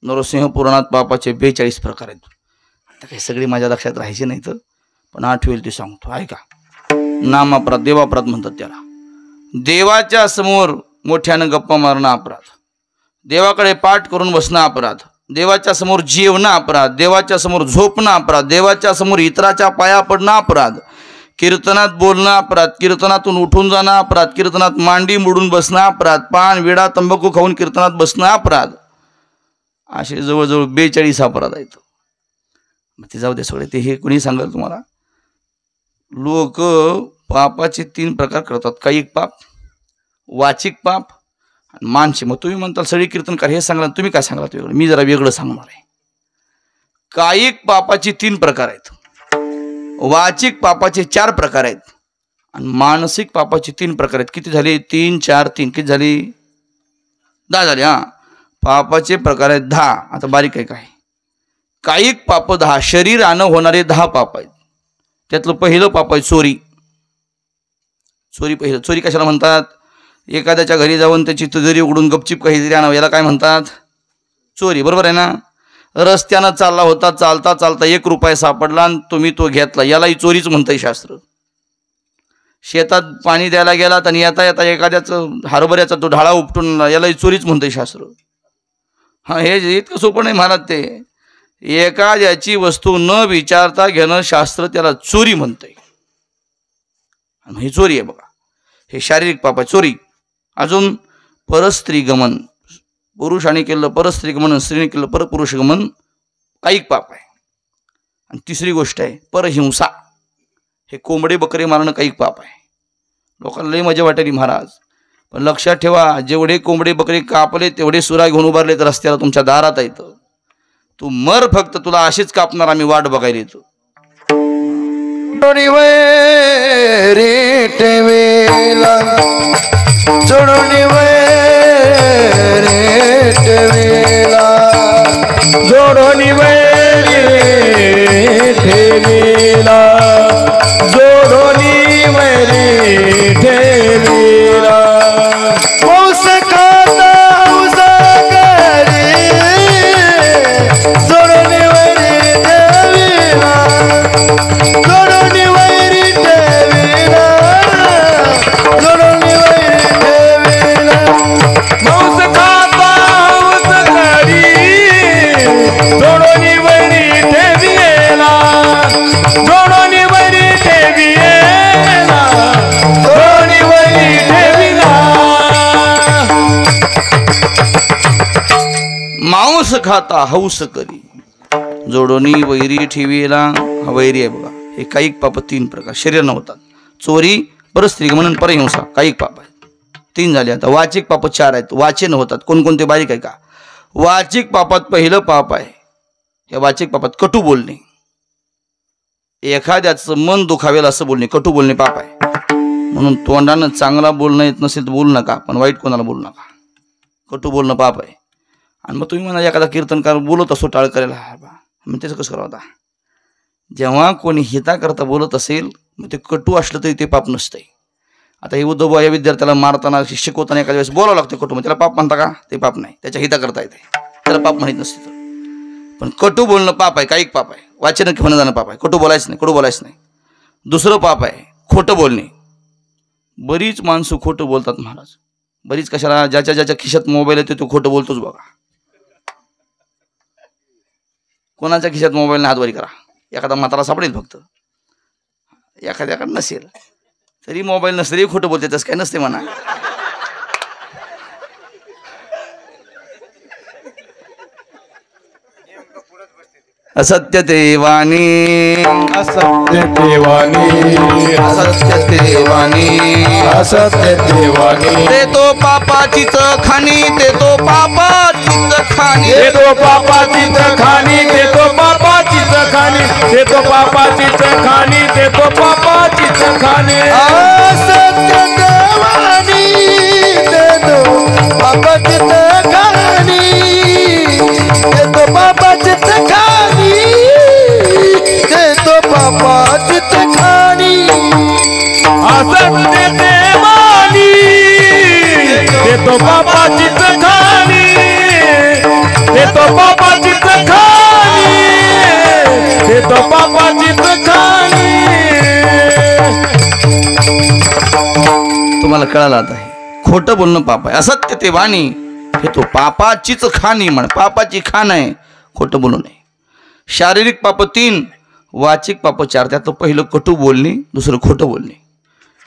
नरसिंह पुराणात पापाचे 42 प्रकार आहेत. आता काही सगळी माझ्या लक्षात राहायचे नाही तर, पण आठवेल ते सांगतो ऐका. नामापराध, देवापराध म्हणतात त्याला. देवाच्या समोर मोठ्यानं गप्पा मारणं अपराध, देवाकडे पाठ करून बसणं अपराध, देवाच्या समोर जेवणं अपराध, देवाच्या समोर झोपणं अपराध, देवाच्या समोर इतराच्या पाया पडणं अपराध, कीर्तनात बोलणं अपराध, कीर्तनातून उठून जाणं अपराध, कीर्तनात मांडी मोडून बसणं अपराध, पान विडा तंबाखू खाऊन कीर्तनात बसणं अपराध. असे जवळजवळ 42 अपराध आहेत. ते जाऊ दे सगळे, ते हे कोणी सांगाल तुम्हाला. लोक पापाचे 3 प्रकार करतात. कायिक पाप, वाचिक पाप आणि मानसिक. मग तुम्ही म्हणताल सगळे कीर्तनकार हे सांगणार, तुम्ही काय सांगणार वेगळं? मी जरा वेगळं सांगणार आहे. कायिक पापाचे 3 प्रकार आहेत, वाचिक पापाचे 4 प्रकार आहेत आणि मानसिक पापाचे 3 प्रकार आहेत. किती झाले? 3 4 3 किती झाले? 10 झाले. हा, पापाचे प्रकार आहेत 10. आता बारीक आहे काय. कायिक पाप 10, शरीरानं होणारे 10 पाप आहेत. त्यातलं पहिलं पाप आहे चोरी. चोरी पहिलं. चोरी कशाला म्हणतात? एखाद्याच्या घरी जाऊन त्याची तिजोरी उघडून गपचिप काहीतरी आणावं, याला काय म्हणतात? चोरी. बरोबर आहे ना? रस्त्यानं चालला होता, चालता चालता 1 रुपया सापडला आणि तुम्ही तो घेतला, यालाही चोरीच म्हणतंय शास्त्र. शेतात पाणी द्यायला गेलात आणि येता येता एखाद्याचं हरभऱ्याचा तो ढाळा उपटून, यालाही चोरीच म्हणतंय शास्त्र. हां, हे इतकं सोपं नाही महाराज. ते एखाद्याची वस्तू न विचारता घेणं शास्त्र त्याला चोरी म्हणतंय. ही चोरी आहे बघा. हे शारीरिक पाप आहे, चोरी. अजून परस्त्रीगमन, पुरुषाने केलं परस्त्रीगमन, स्त्रीने केलं परपुरुषगमन, कायिक पाप आहे. आणि तिसरी गोष्ट आहे परहिंसा. हे कोंबडे बकरे मारणं कायिक पाप आहे. लोकांना लई मजा वाटली महाराज, पण लक्षात ठेवा, जेवढे कोंबडे बकरे कापले तेवढे सुरा घेऊन उभारले तर रस्त्याला तुमच्या दारात येतं. तू मर फक्त, तुला अशीच कापणार, आम्ही वाट बघायला येतो. जोडोनी वैरी ठेवीला, जोडोनी वैरी ठेवीला, पाऊस खाता उजागरी, जोडोनी वैरी ठेवीला, जोडोनी वैरी ठेवीला, जोडोनी वैरी ठेवीला, पाऊस खाता उजागरी, जोडोनी वैरी ठेवीला, जोडोनी वैरी ठेवीला, जोडोनी वैरी ठेवीला. मांस खाता हौस करी, जोडोनी वैरी ठेवीला. हा वैरी आहे बघा. हे कायिक पाप 3 प्रकार शरीरानं होतात. चोरी, परस्त्रीगमन, परहिंसा कायिक पाप आहेत. 3 झाले. आता वाचिक पाप 4 आहेत. वाचेन होतात. कोणकोणते बारीक आहे का? वाचिक पापात पहिलं पाप आहे, या वाचिक पापात कटू बोलणे. एखाद्याचं मन दुखावेल असं बोलणे, कटू बोलणे पाप आहे. म्हणून तोंडानं चांगला बोलणं येत नसेल तर बोलू नका, पण वाईट कोणाला बोलू नका. कटू बोलणं पाप आहे. आणि मग तुम्ही म्हणा एखादा कीर्तनकार बोलत असो टाळ करायला, मग त्याचं कसं करावं? आता जेव्हा कोणी हिता करता बोलत असेल, मग ते कटू असलं तरी ते पाप नसतंय. आता हे उद्धव या विद्यार्थ्याला मारताना शिकवताना एखाद्या वेळेस बोलावं लागतं कटू, मग त्याला पाप म्हणता का? ते पाप नाही, त्याच्या हिता करता येते, त्याला पाप म्हणत नसते. तर पण कटू बोलणं पाप आहे, कायिक पाप आहे. वाचन घेऊन जाणं पाप आहे. कटू बोलायचं नाही, कडू बोलायचं नाही. दुसरं पाप आहे खोटं बोलणे. बरीच माणसं खोटं बोलतात महाराज. बरीच कशाला? ज्याच्या ज्याच्या खिशात मोबाईल येतो तो खोटं बोलतोच बघा. कोणाच्या खिशात मोबाईल नाही हातवारी करा. एखादा म्हातारा सापडेल फक्त, एखाद्याकडे नसेल तरी मोबाईल नसतं तरी खोटं बोलते, तसं काय नसते म्हणा. असत्य देवानी, असत्य देवानी, असत्य देवानी, असत्य देवानी, ते तो पापाचीच खाणी, ते तो पापाचीच खाणी, ते तो पापाचीच खाणी, ते तो पापाचीच खाणी, ते तो पापाचीच खाणी, ते तो पापाचीच खाणी. असत्य देवानी, ते तो पापाचीच खाणी, ते तो पापाचीच खाणी, ते तो पापाचीच खाणी. असत्य देवानी, ते तो पापाचीच खाणी, ते तो पापाचीच खाणी ते तो पापाचीच खाणी. तुम्हाला कळालं आता हे खोटं बोलणं पाप आहे, असत्य ते वाणी हे तो पापाचीच खाणी म्हण, पापाची खाण आहे, खोटं बोलू नये. शारीरिक पाप 3, वाचिक पाप 4. त्यात पहिलं कटू बोलणे, दुसरं खोटं बोलणे,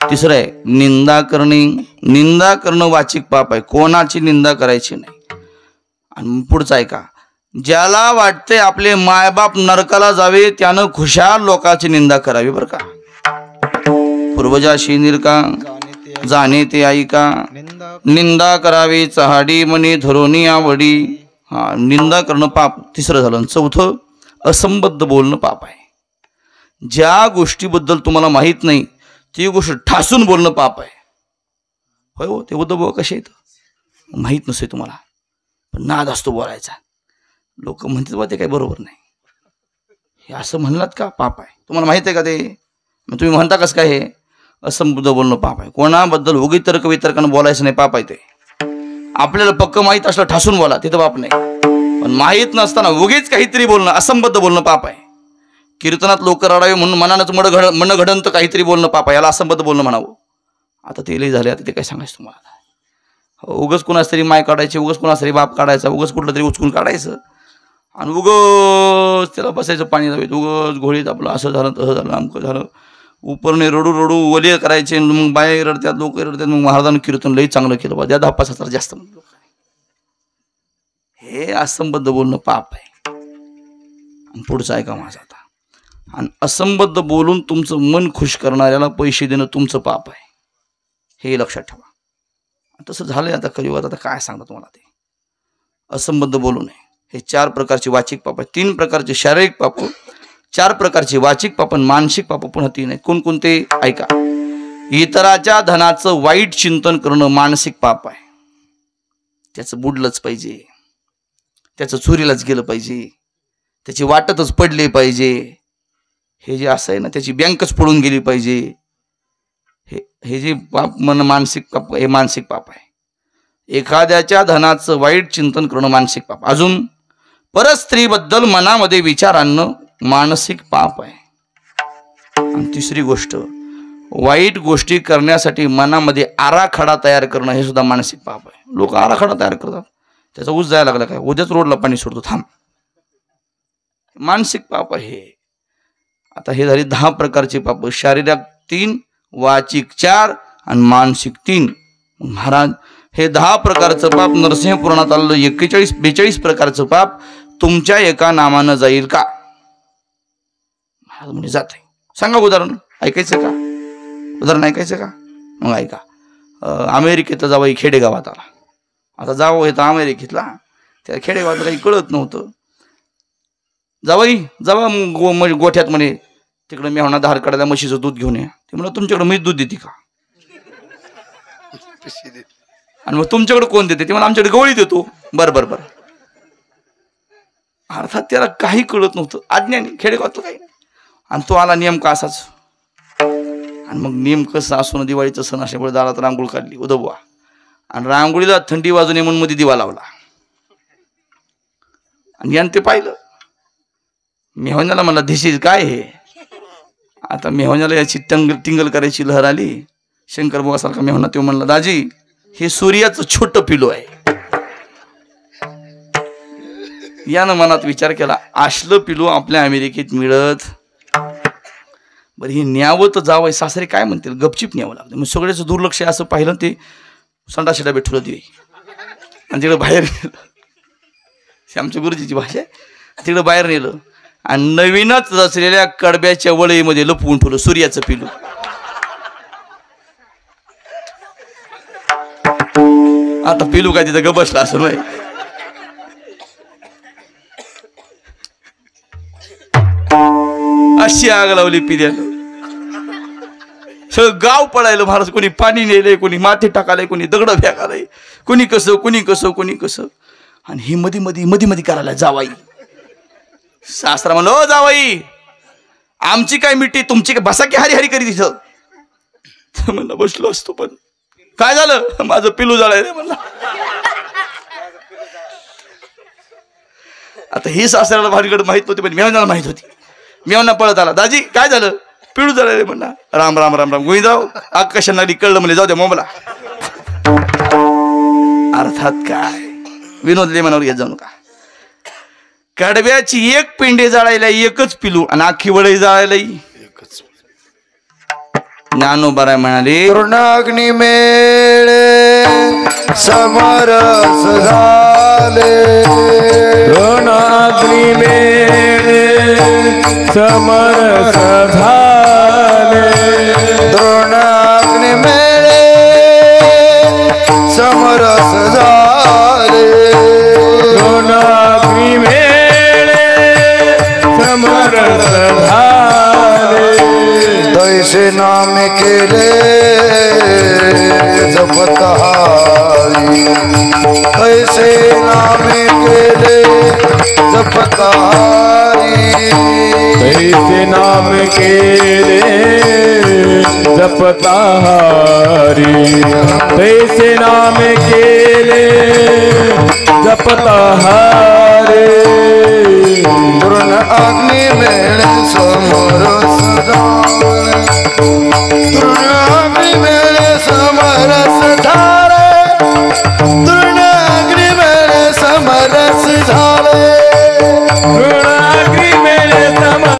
तिसरं आहे निंदा करणे. निंदा करणं वाचिक पाप आहे, कोणाची निंदा करायची नाही. आणि पुढचं आहे का, ज्याला वाटते आपले मायबाप नरकाला जावे त्यानं खुशाल लोकांची निंदा करावी बरं का. पूर्वजाशी निरका जाणे ते ऐका, निंदा करावी चहाडी मनी धरोनी आवडी. हा, निंदा करणं पाप तिसरं झालं. चौथं असंबद्ध बोलणं पाप आहे. ज्या गोष्टीबद्दल तुम्हाला माहीत नाही ती गोष्ट ठासून बोलणं पाप आहे. होय हो, ते उद्धव कसे आहेत माहीत नसते तुम्हाला, पण नाद असतो बोलायचा. लोक म्हणतात बा ते काही बरोबर नाही, हे असं म्हणलात का पाप आहे. तुम्हाला माहित आहे का ते, मग तुम्ही म्हणता कसं काय हे असंबद्ध बोलणं पाप आहे. कोणाबद्दल उगी तर्क वितर्कानं बोलायचं नाही, पाप आहे ते. आपल्याला पक्क माहीत असलं ठासून बोला तिथं पाप नाही, पण माहीत नसताना उगीच काहीतरी बोलणं, असंबद्ध बोलणं पाप आहे. कीर्तनात लोक रडावे म्हणून मनानंच मन घडंत काहीतरी बोलणं पाप आहे, याला असंबद्ध बोलणं म्हणावं. आता ते लई झाले, आता ते काय सांगायचं तुम्हाला. उगच कुणाच तरी माय काढायचे, उगच कुणाच तरी बाप काढायचा, उगच कुठलं तरी उचकून काढायचं आणि उगच त्याला बसायचं पाणी जावेत, उगच घोळीत आपलं असं झालं तसं झालं अमकं झालं, उपरने रडू रडू वलिय करायचे. मग बाया रडतात, लोक रडतात, मग महाराजांनी कीर्तन लई चांगलं केलं बा, द्या 10-5 हजार जास्त. हे असंबद्ध बोलणं पाप आहे. आणि पुढचं ऐका माझा आता. आणि असंबद्ध बोलून तुमचं मन खुश करणाऱ्याला पैसे देणं तुमचं पाप आहे, हे लक्षात ठेवा. तसं झालंय आता कलियुगात. आता काय सांगता तुम्हाला ते असंबद्ध बोलू नये. हे 4 प्रकारचे वाचिक पाप आहे. 3 प्रकारचे शारीरिक पाप, 4 प्रकारचे वाचिक पाप, मानसिक पाप पुन्हा 3 आहेत. कोणकोणते ऐका. इतराच्या धनाचं वाईट चिंतन करणं मानसिक पाप आहे. त्याचं बुडलंच पाहिजे, त्याचं चोरीलाच गेलं पाहिजे, त्याची वाटतच पडले पाहिजे, हे जे असं आहे ना त्याची बँकच पडून गेली पाहिजे, हे जे पाप मानसिक पाप, हे मानसिक पाप आहे. एखाद्याच्या धनाचं वाईट चिंतन करणं मानसिक पाप. अजून परस्त्रीबद्दल मनामध्ये विचार आणणं मानसिक पाप आहे. आणि तिसरी गोष्ट, वाईट गोष्टी करण्यासाठी मनामध्ये आराखडा तयार करणं हे सुद्धा मानसिक पाप आहे. लोक आराखडा तयार करतात, त्याचा ऊस जायला लागला काय, उद्याच रोडला पाणी सोडतो थांब, मानसिक पाप आहे. आता हे झाले 10 प्रकारचे पाप. शारीरिक 3, वाचिक 4 आणि मानसिक 3. महाराज हे 10 प्रकारचं पाप नरसिंह पुराणात आलेलं 42 प्रकारचं पाप तुमच्या एका नामानं जाईल का. महाराज म्हणजे जात आहे. सांगा उदाहरण, ऐकायचं का उदाहरण, ऐकायचं का. मग ऐका. अमेरिकेतला जावई खेडेगावात आला. आता जावं येतं अमेरिकेतला, त्या खेडेगावात काही कळत नव्हतं. जावई जावा गोठ्यात म्हणे, तिकडे मी म्हणा धार काढायला म्हशीचं दूध घेऊन या. ते म्हणा तुमच्याकडे म्हैस दूध देते का, आणि मग तुमच्याकडे कोण देते, ते म्हणा आमच्याकडे गवळी देतो. बरं बरं बरं. अर्थात त्याला काही कळत नव्हतं, अज्ञानी खेडेगावातलं काही नाही. आणि तो आला नेमका असाच. आणि मग नेमकं सासून दिवाळीचं सण असल्यामुळे दारात रांगोळी काढली उदबवा, आणि रांगोळीला थंडी वाजून म्हणून मध्ये दिवा लावला. आणि यानं ते पाहिलं. मेहण्याला म्हणला धिस इज काय हे. आता मेहण्याला याची टिंगल करायची लहर आली. शंकर बुवा सारखा मेहना तो म्हणला, दाजी हे सूर्याचं छोटं पिलो आहे. यानं मनात विचार केला, असलं पिलो आपल्या अमेरिकेत मिळत. बरं हे न्यावं तर जावं, सासरे काय म्हणतील, गपचिप न्यावं लागतं. मग सगळ्याचं दुर्लक्ष असं पाहिलं, ते संडास डबे ठेवलं ते आणि तिकडं बाहेर नेलं. आमच्या गुरुजीची भाषा आहे. तिकडं बाहेर नेलं आणि नवीनच रचलेल्या कडब्याच्या वळईमध्ये लपवून ठेवलं सूर्याचं पिलू. आता पिलू काय तिथं गबसला असं नाही. अशी आग लावली पिल्यानं, सगळं गाव पळायलं महाराज. कोणी पाणी नेलंय, कोणी माती टाकालंय, कोणी दगड फेकालंय, कोणी कसं कोणी कसं कोणी कसं. आणि ही मध्ये मध्ये मध्ये मध्ये करायला जावाई. सासरा म्हणलं, ओ जावाई आमची काय मिठी, तुमची काय बसा की हरी हरी करी तिथं. म्हणलं बसलो असतो, पण काय झालं, माझं पिलू जळाय रे म्हणला. आता ही सासऱ्याला भानगड माहित नव्हती पण मेवण्याला माहित होती. मेवना पळत आला, दाजी काय झालं? पिळू झालं रे म्हणला. राम राम राम राम गोविंदराव आग कशा नाली कळलं म्हणजे जाऊ द्या मोबाला. अर्थात काय विनोद लेमनावर घेत जाऊ नका. कडव्याची एक पिंडे जाळायला एकच पिलू आणि अख्खी वडई जाळायला एकच. ज्ञानोबा म्हणाले तृणाग्नी मेळे समरस झाले. तृणाग्नी मेळे समरस झाले. तृणाग्नी मेळे समरस झाले. तृणाग्नी मेळे समरस झाले. तैसे नाम केले जपत हारी. तैसे नाम केले जपत हारी. तैसे नाम केले जपता हारी. तैसे नाम केले जपता हारे.